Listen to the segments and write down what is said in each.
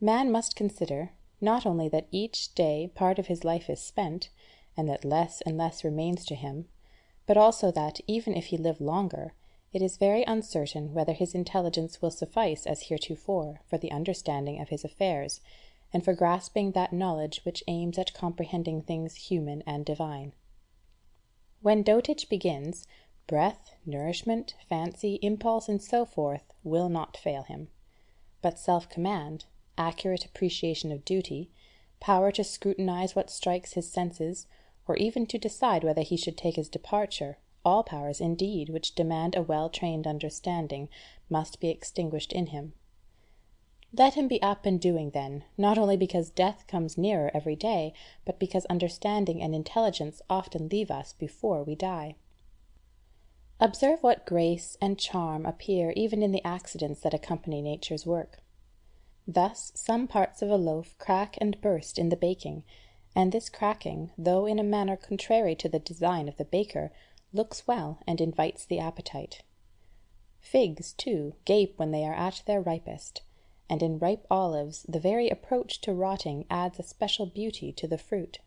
Man must consider, not only that each day part of his life is spent, and that less and less remains to him, but also that, even if he live longer, it is very uncertain whether his intelligence will suffice as heretofore for the understanding of his affairs, and for grasping that knowledge which aims at comprehending things human and divine. When dotage begins, breath, nourishment, fancy, impulse, and so forth will not fail him. But self-command, accurate appreciation of duty, power to scrutinize what strikes his senses, or even to decide whether he should take his departure, all powers indeed which demand a well-trained understanding, must be extinguished in him. Let him be up and doing then, not only because death comes nearer every day, but because understanding and intelligence often leave us before we die. Observe what grace and charm appear even in the accidents that accompany nature's work. Thus some parts of a loaf crack and burst in the baking, and this cracking, though in a manner contrary to the design of the baker, looks well and invites the appetite. Figs, too, gape when they are at their ripest, and in ripe olives the very approach to rotting adds a special beauty to the fruit.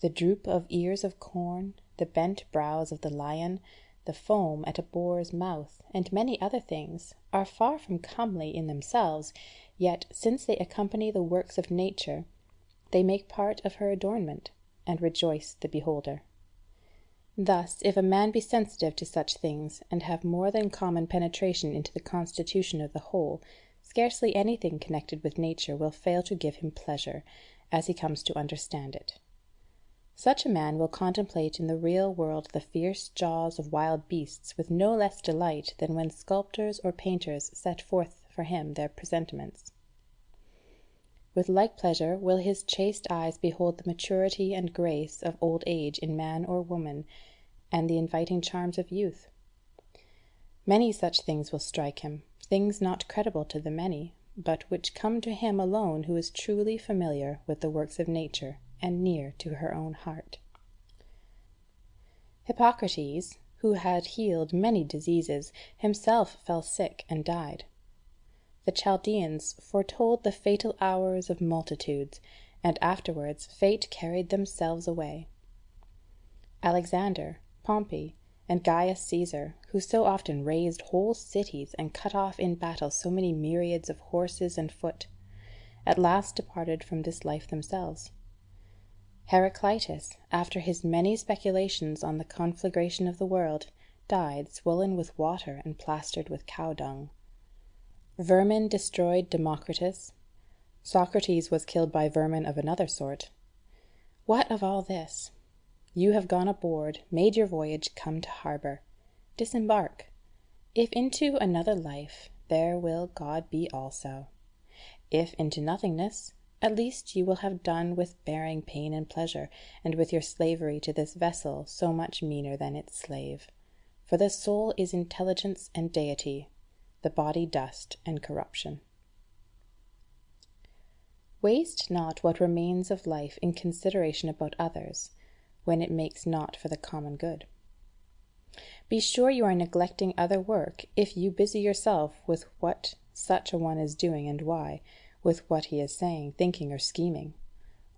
The droop of ears of corn, the bent brows of the lion, the foam at a boar's mouth, and many other things, are far from comely in themselves, yet, since they accompany the works of nature, they make part of her adornment, and rejoice the beholder. Thus, if a man be sensitive to such things, and have more than common penetration into the constitution of the whole, scarcely anything connected with nature will fail to give him pleasure, as he comes to understand it. Such a man will contemplate in the real world the fierce jaws of wild beasts with no less delight than when sculptors or painters set forth for him their presentments. With like pleasure will his chaste eyes behold the maturity and grace of old age in man or woman, and the inviting charms of youth. Many such things will strike him, things not credible to the many, but which come to him alone who is truly familiar with the works of nature and near to her own heart. Hippocrates, who had healed many diseases, himself fell sick and died. The Chaldeans foretold the fatal hours of multitudes, and afterwards fate carried themselves away. Alexander, Pompey, and Gaius Caesar, who so often razed whole cities and cut off in battle so many myriads of horses and foot, at last departed from this life themselves. Heraclitus, after his many speculations on the conflagration of the world, died swollen with water and plastered with cow dung. Vermin destroyed Democritus. Socrates was killed by vermin of another sort. What of all this? You have gone aboard, made your voyage, come to harbour. Disembark. If into another life, there will God be also. If into nothingness, at least you will have done with bearing pain and pleasure, and with your slavery to this vessel so much meaner than its slave. For the soul is intelligence and deity, the body dust and corruption. Waste not what remains of life in consideration about others, when it makes not for the common good. Be sure you are neglecting other work if you busy yourself with what such a one is doing and why, with what he is saying, thinking, or scheming.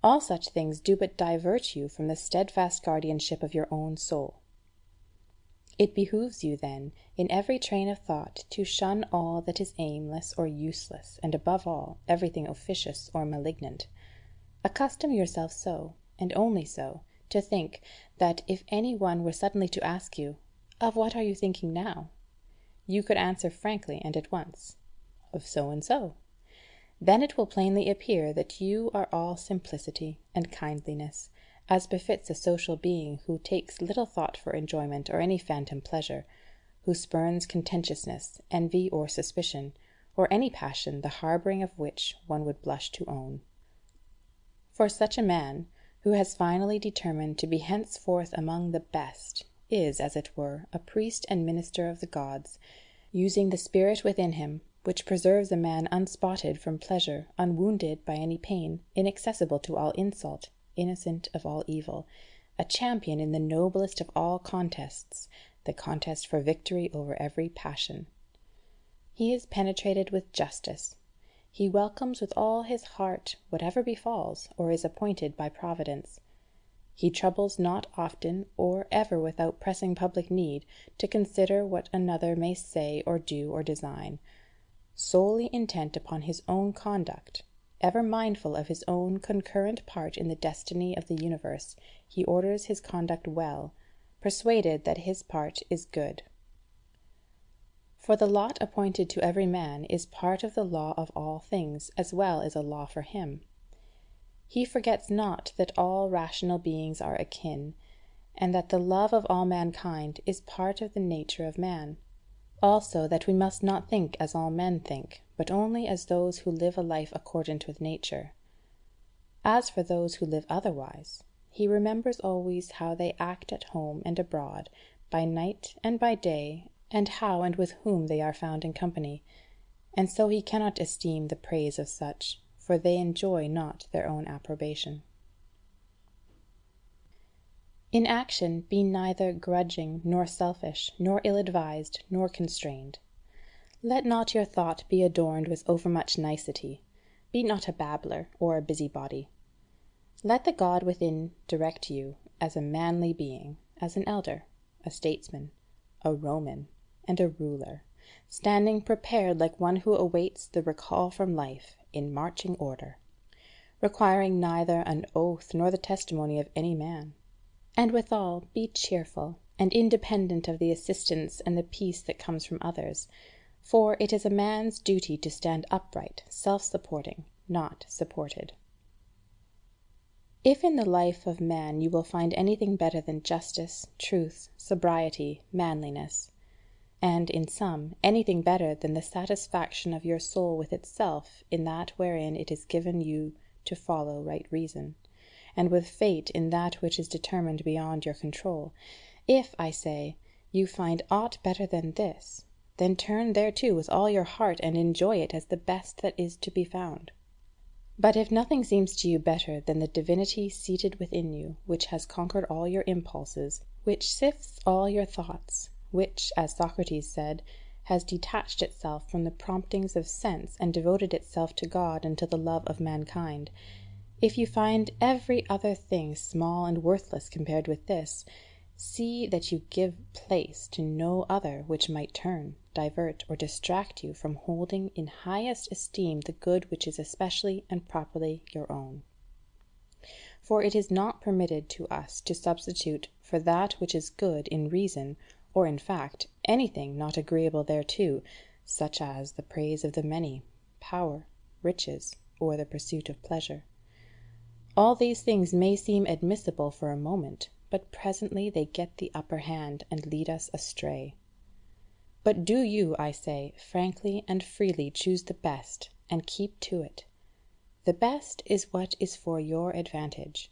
All such things do but divert you from the steadfast guardianship of your own soul. It behooves you, then, in every train of thought, to shun all that is aimless or useless, and above all, everything officious or malignant. Accustom yourself so, and only so, to think that if any one were suddenly to ask you, "Of what are you thinking now?" you could answer frankly and at once, "Of so and so." Then it will plainly appear that you are all simplicity and kindliness, as befits a social being who takes little thought for enjoyment or any phantom pleasure, who spurns contentiousness, envy, or suspicion, or any passion the harbouring of which one would blush to own. For such a man, who has finally determined to be henceforth among the best, is, as it were, a priest and minister of the gods, using the spirit within him, which preserves a man unspotted from pleasure, unwounded by any pain, inaccessible to all insult, innocent of all evil, a champion in the noblest of all contests, the contest for victory over every passion. He is penetrated with justice. he welcomes with all his heart whatever befalls or is appointed by Providence. He troubles not often or ever without pressing public need to consider what another may say or do or design, solely intent upon his own conduct, ever mindful of his own concurrent part in the destiny of the universe. He orders his conduct well, persuaded that his part is good. For the lot appointed to every man is part of the law of all things, as well as a law for him. He forgets not that all rational beings are akin, and that the love of all mankind is part of the nature of man. Also that we must not think as all men think, but only as those who live a life accordant with nature. As for those who live otherwise, he remembers always how they act at home and abroad, by night and by day, and how and with whom they are found in company, and so he cannot esteem the praise of such, for they enjoy not their own approbation. In action be neither grudging, nor selfish, nor ill-advised, nor constrained. Let not your thought be adorned with overmuch nicety. Be not a babbler, or a busybody. Let the God within direct you, as a manly being, as an elder, a statesman, a Roman, and a ruler, standing prepared like one who awaits the recall from life, in marching order, requiring neither an oath nor the testimony of any man. And withal be cheerful, and independent of the assistance and the peace that comes from others, for it is a man's duty to stand upright, self-supporting, not supported. If in the life of man you will find anything better than justice, truth, sobriety, manliness, and in some anything better than the satisfaction of your soul with itself in that wherein it is given you to follow right reason, and with fate in that which is determined beyond your control, if, I say, you find aught better than this, then turn thereto with all your heart and enjoy it as the best that is to be found. But if nothing seems to you better than the divinity seated within you, which has conquered all your impulses, which sifts all your thoughts, which, as Socrates said, has detached itself from the promptings of sense and devoted itself to God and to the love of mankind, if you find every other thing small and worthless compared with this, see that you give place to no other which might turn, divert, or distract you from holding in highest esteem the good which is especially and properly your own. For it is not permitted to us to substitute for that which is good in reason, or in fact, anything not agreeable thereto, such as the praise of the many, power, riches, or the pursuit of pleasure. All these things may seem admissible for a moment, but presently they get the upper hand and lead us astray. But do you, I say, frankly and freely choose the best, and keep to it. The best is what is for your advantage.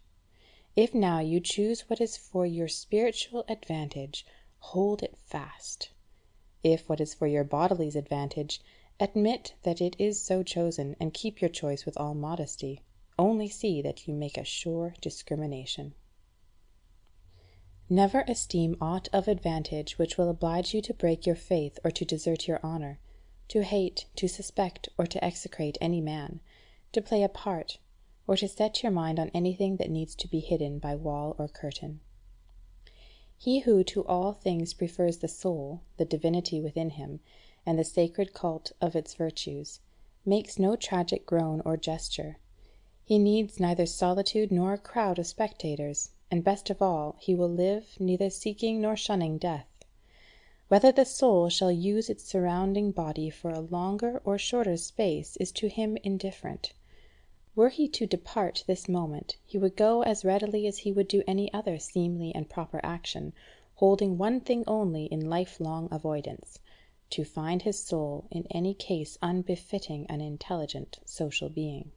If now you choose what is for your spiritual advantage, hold it fast. If what is for your body's advantage, admit that it is so chosen, and keep your choice with all modesty. Only see that you make a sure discrimination. Never esteem aught of advantage which will oblige you to break your faith or to desert your honour, to hate, to suspect, or to execrate any man, to play a part, or to set your mind on anything that needs to be hidden by wall or curtain. He who to all things prefers the soul, the divinity within him, and the sacred cult of its virtues, makes no tragic groan or gesture. He needs neither solitude nor a crowd of spectators, and best of all, he will live neither seeking nor shunning death. Whether the soul shall use its surrounding body for a longer or shorter space is to him indifferent. Were he to depart this moment, he would go as readily as he would do any other seemly and proper action, holding one thing only in lifelong avoidance, to find his soul in any case unbefitting an intelligent social being.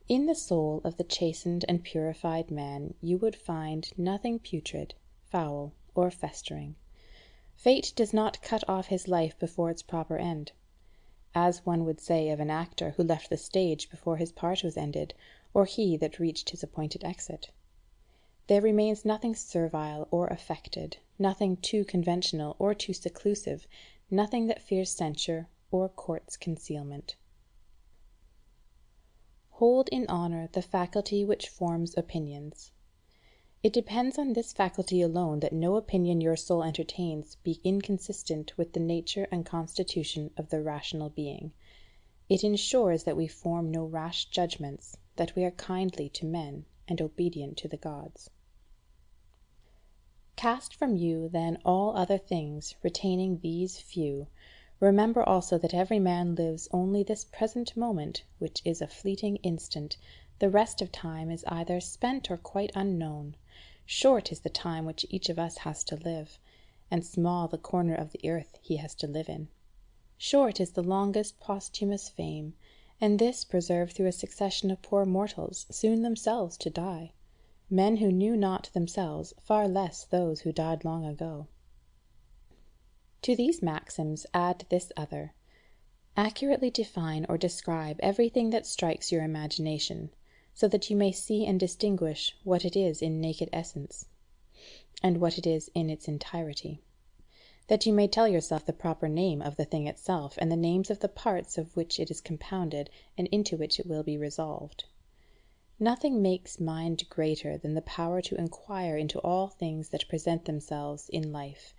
In the soul of the chastened and purified man you would find nothing putrid, foul, or festering. Fate does not cut off his life before its proper end, as one would say of an actor who left the stage before his part was ended, or he that reached his appointed exit. There remains nothing servile or affected, nothing too conventional or too seclusive, nothing that fears censure or courts concealment. Hold in honour the faculty which forms opinions. It depends on this faculty alone that no opinion your soul entertains be inconsistent with the nature and constitution of the rational being. It ensures that we form no rash judgments, that we are kindly to men and obedient to the gods. Cast from you then all other things, retaining these few. Remember also that every man lives only this present moment, which is a fleeting instant. The rest of time is either spent or quite unknown. Short is the time which each of us has to live, and small the corner of the earth he has to live in. Short is the longest posthumous fame, and this preserved through a succession of poor mortals, soon themselves to die. Men who knew not themselves, far less those who died long ago. To these maxims add this other: accurately define or describe everything that strikes your imagination, so that you may see and distinguish what it is in naked essence, and what it is in its entirety; that you may tell yourself the proper name of the thing itself, and the names of the parts of which it is compounded, and into which it will be resolved. Nothing makes mind greater than the power to inquire into all things that present themselves in life,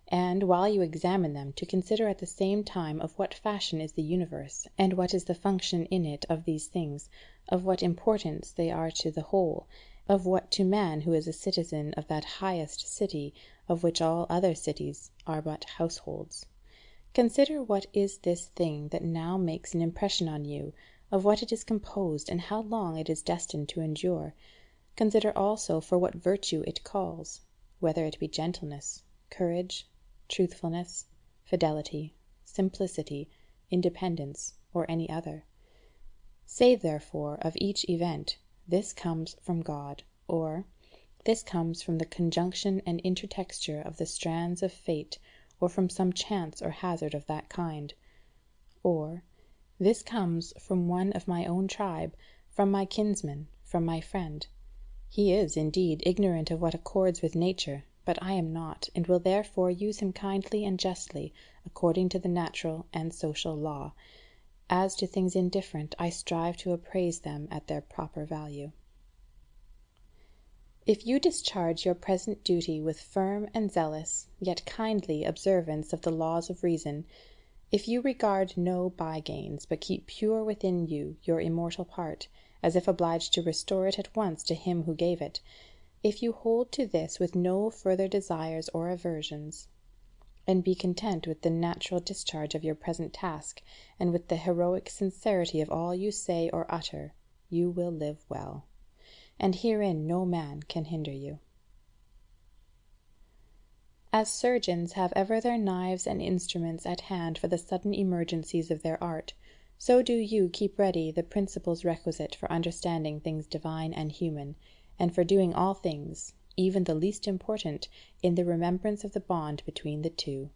and, while you examine them, to consider at the same time of what fashion is the universe, and what is the function in it of these things, of what importance they are to the whole, of what to man who is a citizen of that highest city, of which all other cities are but households. Consider what is this thing that now makes an impression on you, of what it is composed, and how long it is destined to endure. Consider also for what virtue it calls, whether it be gentleness, courage, truthfulness, fidelity, simplicity, independence, or any other. Say therefore of each event, this comes from God, or this comes from the conjunction and intertexture of the strands of fate, or from some chance or hazard of that kind, or this comes from one of my own tribe, from my kinsman, from my friend. He is, indeed, ignorant of what accords with nature, but I am not, and will therefore use him kindly and justly, according to the natural and social law. As to things indifferent, I strive to appraise them at their proper value. If you discharge your present duty with firm and zealous, yet kindly observance of the laws of reason, if you regard no by-gains, but keep pure within you your immortal part, as if obliged to restore it at once to him who gave it, if you hold to this with no further desires or aversions, and be content with the natural discharge of your present task, and with the heroic sincerity of all you say or utter, you will live well, and herein no man can hinder you. As surgeons have ever their knives and instruments at hand for the sudden emergencies of their art, so do you keep ready the principles requisite for understanding things divine and human, and for doing all things, even the least important, in the remembrance of the bond between the two.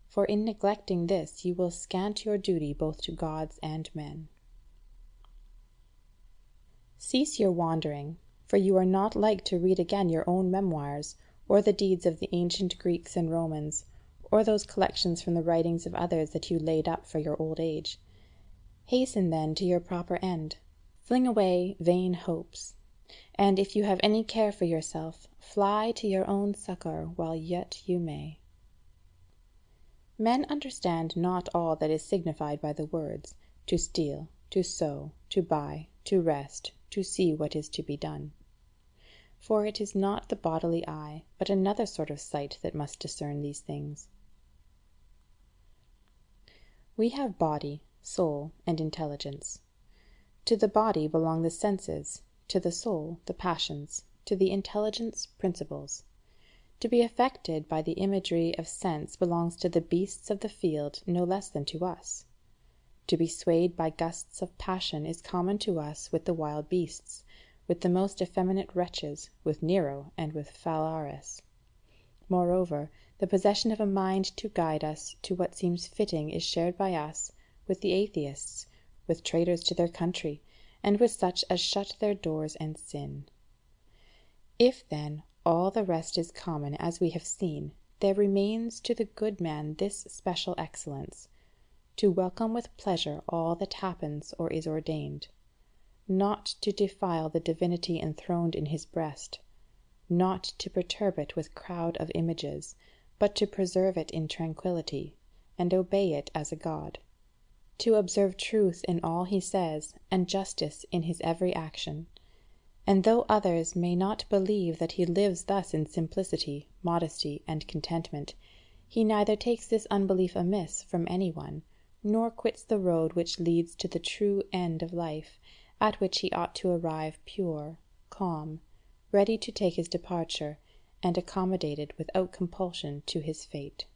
For in neglecting this you will scant your duty both to gods and men. Cease your wandering, for you are not like to read again your own memoirs, or the deeds of the ancient Greeks and Romans, or those collections from the writings of others that you laid up for your old age. Hasten then to your proper end. Fling away vain hopes, and if you have any care for yourself, fly to your own succour while yet you may. Men understand not all that is signified by the words, to steal, to sow, to buy, to rest, to see what is to be done. For it is not the bodily eye, but another sort of sight that must discern these things. We have body, soul, and intelligence. To the body belong the senses, to the soul the passions, to the intelligence principles. To be affected by the imagery of sense belongs to the beasts of the field no less than to us. To be swayed by gusts of passion is common to us with the wild beasts, with the most effeminate wretches, with Nero and with Phalaris. Moreover, the possession of a mind to guide us to what seems fitting is shared by us with the atheists, with traitors to their country, and with such as shut their doors and sin. If, then, all the rest is common, as we have seen, there remains to the good man this special excellence, to welcome with pleasure all that happens or is ordained, not to defile the divinity enthroned in his breast, not to perturb it with crowd of images, but to preserve it in tranquillity, and obey it as a god; to observe truth in all he says, and justice in his every action. And though others may not believe that he lives thus in simplicity, modesty, and contentment, he neither takes this unbelief amiss from any one, nor quits the road which leads to the true end of life, at which he ought to arrive pure, calm, ready to take his departure, and accommodated without compulsion to his fate.